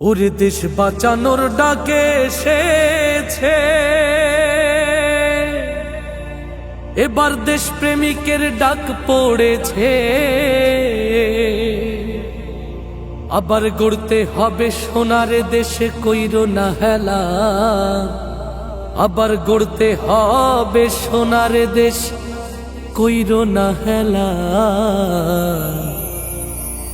ওরে দেশ বাঁচানোর ডাকে এসেছে এবার দেশ প্রেমিকের ডাক পড়েছে। আবার গড়তে হবে সোনার দেশে কইরো না হেলা, আবার গড়তে হবে সোনার দেশ কইরো না হেলা।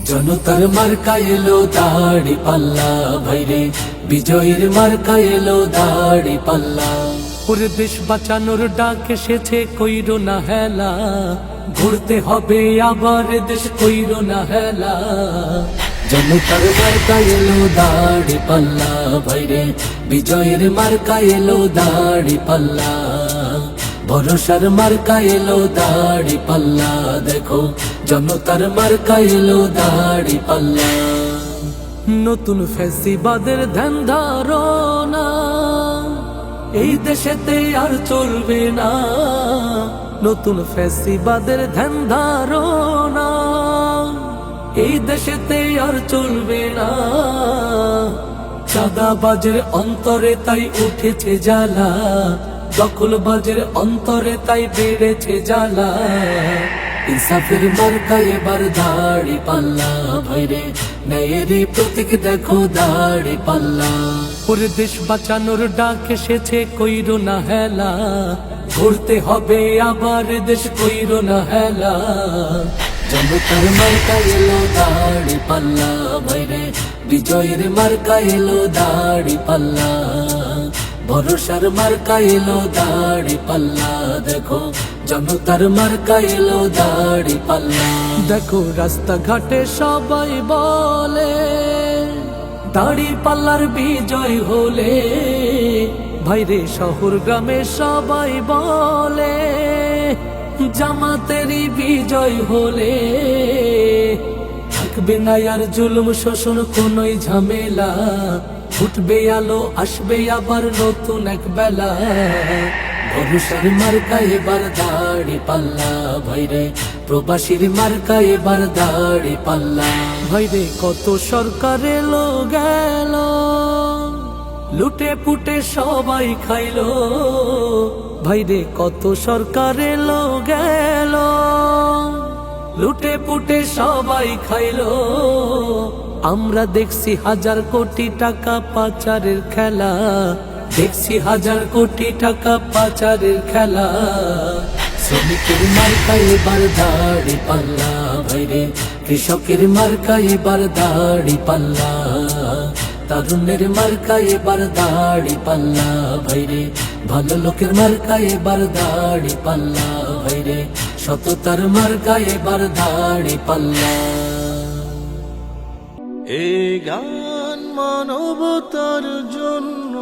জনতার মার্কা এলো দাড়ি পাল্লা, ভাইরে বিজয়ের মার্কা এলো দাড়ি পাল্লা। ওরে দেশ বাঁচানোর ডাক এসেছে কইরো না হেলা, ঘুরতে হবে আবার দেশ কইরো না হেলা। জনতার মার্কা এলো দাড়ি পাল্লা, ভাইরে বিজয়ের মার্কা এলো দাড়ি পাল্লা। ভরসার মার্কা এলো দাড়ি পাল্লা, দেখো জনতার মার্কা এলো দাড়ি পাল্লা। নতুন ফ্যাসিবাদের ধ্যান ধারণা এই দেশেতে আর চলবে না। নতুন ফ্যাসিবাদের ধ্যান ধারণা এই দেশেতে আর চলবে না। চাঁদাবাজের অন্তরে তাই উঠেছে জ্বালা, দখলবাজের অন্তরে তাই বেড়েছে জ্বালা। ইনসাফের মার্কা এবার দাড়ি পাল্লা, ভাইরে ন্যায়েরই প্রতীক দেখো দাড়ি পাল্লা। ওরে দেশ বাঁচানোর ডাক এসেছে কইরো না হেলা, ঘুরতে হবে আবার দেশ কইরো না হেলা। জনতার মার্কা এলো দাড়ি পাল্লা, ভাইরে বিজয়ের মার্কা এলো দাড়ি পাল্লা। ভরসার মার্কা এলো দাড়ি পাল্লা, দেখো জনতার মার্কা এলো দাড়ি পাল্লা। দেখো রাস্তাঘাটে সবাই বলে দাড়ি পাল্লার বিজয় হলে, ভাইরে শহর গ্রামে সবাই বলে জামাতেরই বিজয় হলে। থাকবে না আর জুলুম শোষণ কোনই ঝামেলা, উঠবে আলো আসবে আবার নতুন এক বেলা। ভরসার মার্কা এবার দাড়ি পাল্লা, ভাইরে প্রবাসীর মার্কা এবার দাড়ি পাল্লা। ভাইরে কত সরকার এলো গেল, লুটে পুটে সবাই খাইলো। ভাইরে কত সরকার এলো গেল, লুটে পুটে সবাই খাইলো। আমরা দেখছি হাজার কোটি টাকা পাচারের খেলা, দেখছি হাজার কোটি টাকা পাচারের খেলা। শ্রমিকের মার্কা এবার দাড়ি পাল্লা, ভাইরে কৃষকের মার্কা এবার দাড়ি পাল্লা। তরুণের মার্কা এবার দাড়ি পাল্লা, ভাইরে ভালো লোকের মার্কা এবার দাড়ি পাল্লা। ভাইরে সততার মার্কা এবার দাড়ি পাল্লা। এই গান মানবতার জন্য